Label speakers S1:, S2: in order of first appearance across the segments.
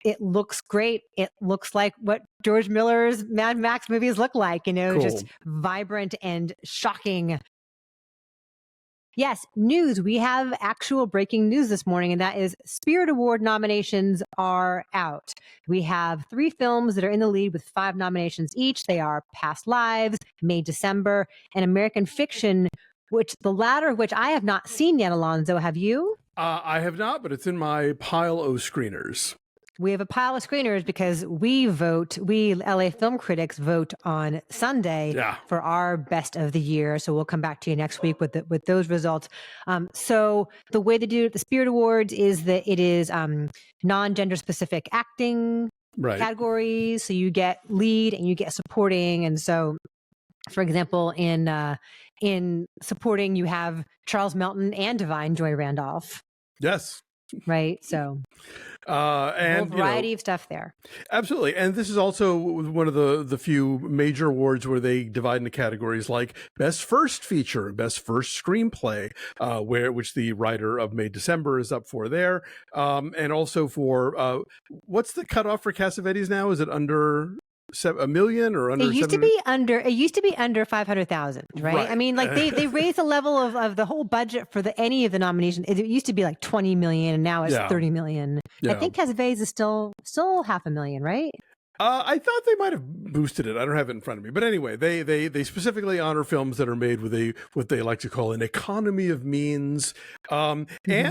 S1: it looks great. It looks like what George Miller's Mad Max movies look like,
S2: Cool.
S1: just vibrant and shocking. Yes, news. We have actual breaking news this morning, and that is Spirit Award nominations are out. We have 3 films that are in the lead with 5 nominations each. They are Past Lives, May December, and American Fiction, which the latter of which I have not seen yet, Alonso. Have you?
S2: I have not, but it's in my pile of screeners.
S1: We have a pile of screeners because we LA film critics vote on Sunday for our best of the year. So we'll come back to you next week with those results. So the way they do it, the Spirit Awards, is that it is non-gender specific acting categories. So you get lead and you get supporting. And so, for example, in supporting, you have Charles Melton and Divine Joy Randolph.
S2: Yes.
S1: Right. So
S2: and
S1: a whole variety of stuff there.
S2: Absolutely. And this is also one of the few major awards where they divide into categories like Best First Feature, Best First Screenplay, which the writer of May December is up for there. And also for what's the cutoff for Cassavetes now? Is it under $1 million or under?
S1: It used to be under 500,000, right? I mean, like they raised the level of the whole budget for any of the nominations. It used to be like 20 million, and now it's 30 million. I think Cassavetes is still $500,000, right?
S2: I thought they might have boosted it. I don't have it in front of me, but anyway, they specifically honor films that are made with what they like to call an economy of means, and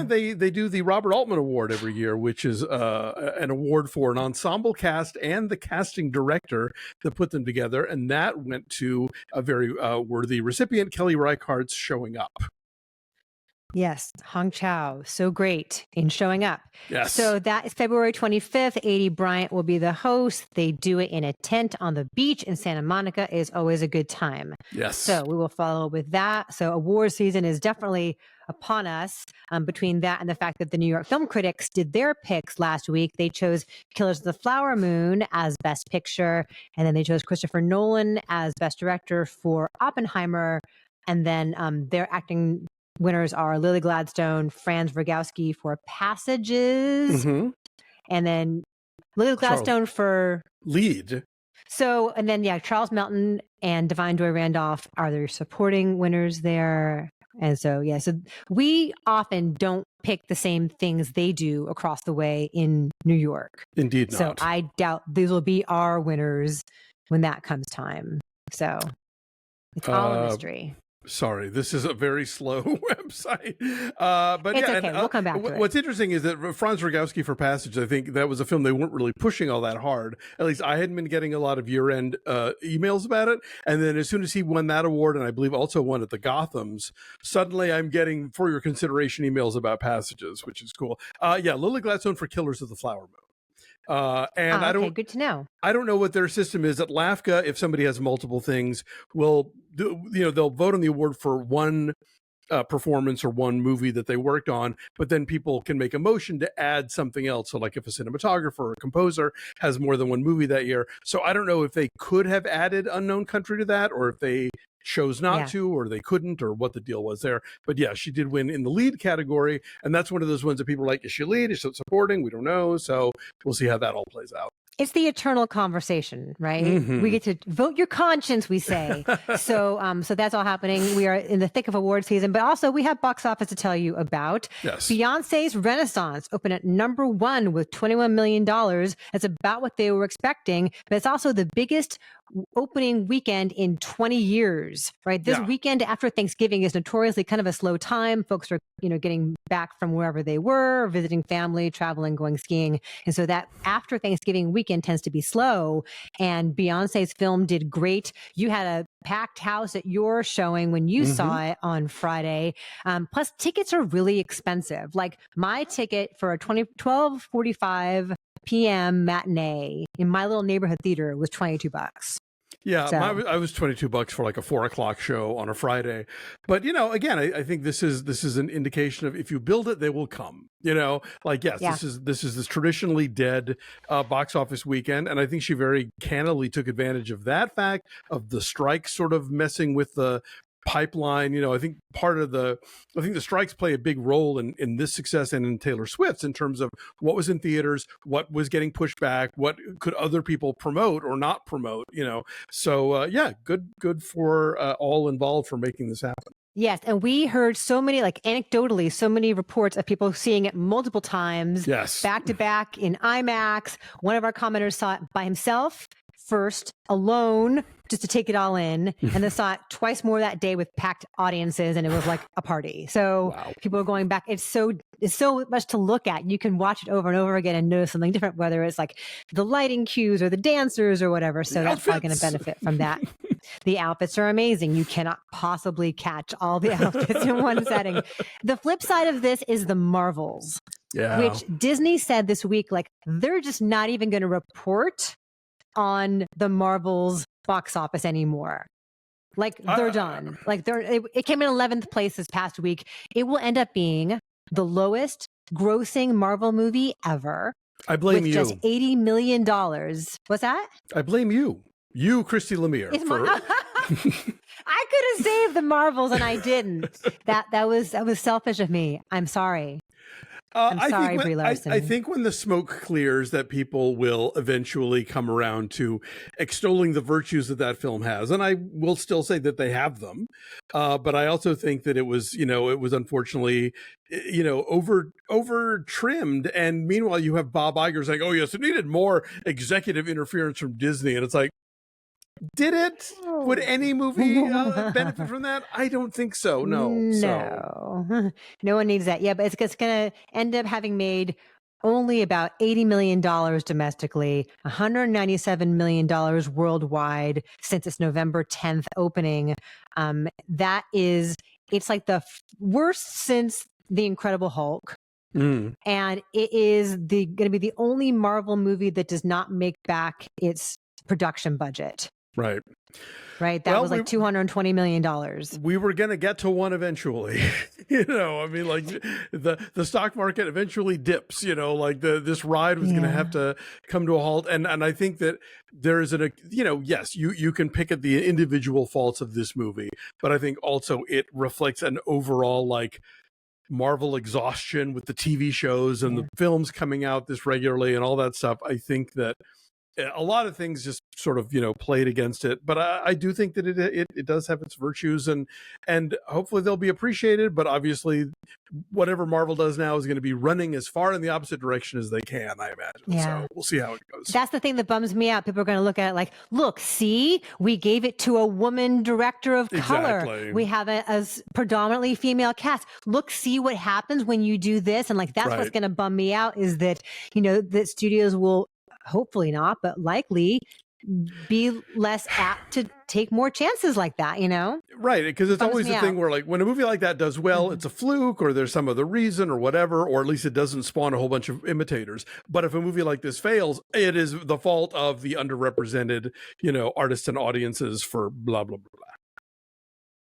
S2: they do the Robert Altman Award every year, which is an award for an ensemble cast and the casting director that put them together, and that went to a very worthy recipient, Kelly Reichardt's Showing Up.
S1: Yes, Hong Chow, so great in Showing Up.
S2: Yes.
S1: So that is February 25th. A.D. Bryant will be the host. They do it in a tent on the beach in Santa Monica. Is always a good time.
S2: Yes.
S1: So we will follow with that. So award season is definitely upon us. Between that and the fact that the New York Film Critics did their picks last week, they chose Killers of the Flower Moon as Best Picture, and then they chose Christopher Nolan as Best Director for Oppenheimer, and then their acting winners are Lily Gladstone, Franz Ragowski for Passages, and then Lily Gladstone for
S2: lead.
S1: So, and then Charles Melton and Divine Joy Randolph are their supporting winners there. And so, so we often don't pick the same things they do across the way in New York.
S2: Indeed not.
S1: So I doubt these will be our winners when that comes time. So it's all a mystery.
S2: Sorry, this is a very slow website. But
S1: it's okay. We'll come back to it.
S2: What's interesting is that Franz Ragowski for Passage, I think that was a film they weren't really pushing all that hard. At least I hadn't been getting a lot of year-end emails about it. And then as soon as he won that award, and I believe also won at the Gothams, suddenly I'm getting for your consideration emails about Passages, which is cool. Lily Gladstone for Killers of the Flower Moon. I don't.
S1: Good to know.
S2: I don't know what their system is at LAFCA. If somebody has multiple things, they'll vote on the award for one performance or one movie that they worked on, but then people can make a motion to add something else. So, like if a cinematographer or a composer has more than one movie that year, so I don't know if they could have added Unknown Country to that, or if they chose not to, or they couldn't, or what the deal was there. But she did win in the lead category, and that's one of those ones that people are like, is she lead, is she supporting? We don't know, so we'll see how that all plays out.
S1: It's the eternal conversation, right? We get to vote your conscience, we say. So that's all happening. We are in the thick of award season, but also we have box office to tell you about.
S2: Yes.
S1: Beyonce's Renaissance opened at #1 with $21 million. That's about what they were expecting, but it's also the biggest opening weekend in 20 years, right? This weekend after Thanksgiving is notoriously kind of a slow time. Folks are, getting back from wherever they were, visiting family, traveling, going skiing. And so that after Thanksgiving weekend tends to be slow. And Beyonce's film did great. You had a packed house at your showing when you saw it on Friday. Plus tickets are really expensive. Like my ticket for a 12:45 p.m. matinee in my little neighborhood theater was $22.
S2: Yeah, so. I was $22 for like a 4:00 show on a Friday. But, again, I think this is an indication of if you build it, they will come. This is this traditionally dead box office weekend. And I think she very candidly took advantage of that fact, of the strike sort of messing with the pipeline. I think the strikes play a big role in this success and in Taylor Swift's, in terms of what was in theaters, what was getting pushed back, what could other people promote or not promote. So yeah, good for all involved for making this happen.
S1: Yes, and we heard so many, anecdotally, so many reports of people seeing it multiple times, back to back in IMAX. One of our commenters saw it by himself first, alone, just to take it all in, and then saw it twice more that day with packed audiences, and it was like a party. So people are going back. It's so much to look at. You can watch it over and over again and notice something different, whether it's like the lighting cues or the dancers or whatever. So that's probably going to benefit from that. The outfits are amazing. You cannot possibly catch all the outfits in one setting. The flip side of this is the Marvels, which Disney said this week, they're just not even going to report on the Marvels box office anymore. They're done. It came in 11th place this past week. It will end up being the lowest grossing Marvel movie ever.
S2: I blame you.
S1: Just $80 million. What's that?
S2: I blame you. You, Christy Lemire.
S1: I could have saved the Marvels and I didn't. That was selfish of me. I'm sorry. I'm sorry, Brie Larson.
S2: I think when the smoke clears, that people will eventually come around to extolling the virtues that film has, and I will still say that they have them. But I also think that it was unfortunately, over trimmed. And meanwhile, you have Bob Iger saying, "Oh yes, it needed more executive interference from Disney," and it's like, did it? Would any movie benefit from that? I don't think so. No.
S1: No one needs that. Yeah, but it's going to end up having made only about $80 million domestically, $197 million worldwide since its November 10th opening. It's like the worst since The Incredible Hulk. And it is going to be the only Marvel movie that does not make back its production budget. Right. That was $220 million.
S2: We were going to get to one eventually. The stock market eventually dips, this ride was going to have to come to a halt. And I think that there is yes, you can pick at the individual faults of this movie, but I think also it reflects an overall Marvel exhaustion with the TV shows and the films coming out this regularly and all that stuff. I think that a lot of things just sort of, played against it, but I do think that it does have its virtues, and hopefully they'll be appreciated. But obviously, whatever Marvel does now is going to be running as far in the opposite direction as they can, I imagine. So we'll see how it goes.
S1: That's the thing that bums me out. People are going to look at it look, see, we gave it to a woman director of color.
S2: Exactly.
S1: We have a predominantly female cast. Look, see what happens when you do this, and that's what's going to bum me out, is that that studios will, hopefully not, but likely be less apt to take more chances like that,
S2: Right, because it's always the thing where when a movie like that does well, it's a fluke, or there's some other reason or whatever, or at least it doesn't spawn a whole bunch of imitators. But if a movie like this fails, it is the fault of the underrepresented, artists and audiences for blah, blah, blah, blah.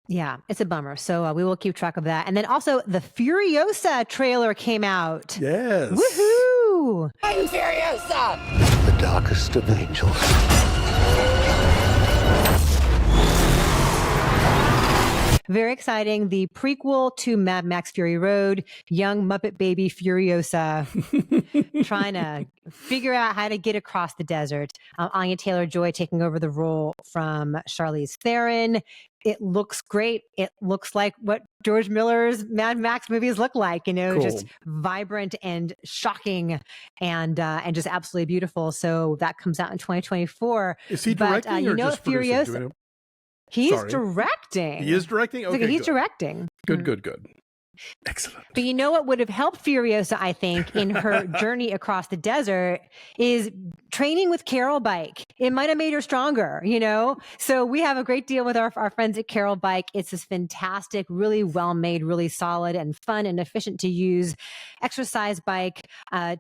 S1: Yeah, it's a bummer. So we will keep track of that. And then also the Furiosa trailer came out.
S2: Yes.
S1: Woohoo!
S3: I'm Furiosa! The darkest of angels.
S1: Very exciting. The prequel to Mad Max Fury Road, young Muppet baby Furiosa trying to figure out how to get across the desert. Anya Taylor-Joy taking over the role from Charlize Theron. It looks great. It looks like what George Miller's Mad Max movies look like, cool. Just vibrant and shocking and just absolutely beautiful. So that comes out in 2024.
S2: Is he directing or just
S1: Furiosa? He's directing.
S2: He is directing? Okay,
S1: he's directing.
S2: Good. Excellent.
S1: But you know what would have helped Furiosa, I think, in her journey across the desert is training with Carol Bike. It might have made her stronger, So we have a great deal with our friends at Carol Bike. It's this fantastic, really well-made, really solid and fun and efficient to use exercise bike.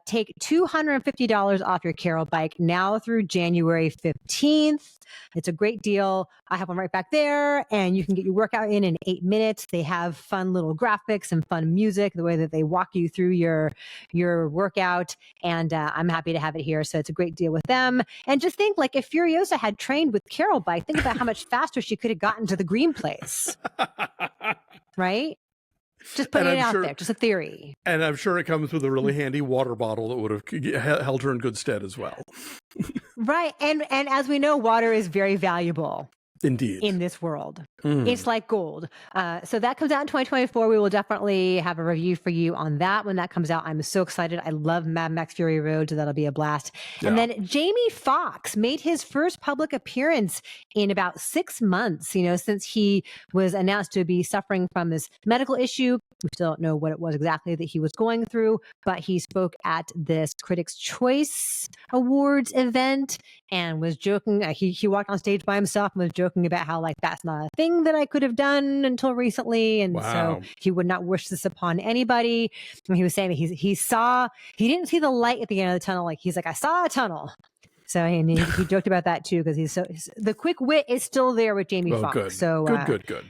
S1: Take $250 off your Carol Bike now through January 15th. It's a great deal. I have one right back there, and you can get your workout in 8 minutes. They have fun little graphics some fun music, the way that they walk you through your workout. And I'm happy to have it here. So it's a great deal with them. And just think, like, if Furiosa had trained with Carol Bike, think about how much faster she could have gotten to the green place. Right? Just putting it out there, just a theory.
S2: And I'm sure it comes with a really handy water bottle that would have held her in good stead as well.
S1: Right. And as we know, water is very valuable.
S2: Indeed.
S1: In this world. It's like gold. So that comes out in 2024. We will definitely have a review for you on that when that comes out. I'm so excited. I love Mad Max Fury Road, so that'll be a blast. Yeah. And then Jamie Foxx made his first public appearance in about 6 months, since he was announced to be suffering from this medical issue. We still don't know what it was exactly that he was going through, but he spoke at this Critics' Choice Awards event and was joking. He walked on stage by himself and was joking about how, like, that's not a thing that I could have done until recently. And so he would not wish this upon anybody. And he was saying that he didn't see the light at the end of the tunnel. Like, he's like, I saw a tunnel. So he joked about that too, because the quick wit is still there with Jamie Foxx.
S2: Good.
S1: So
S2: good.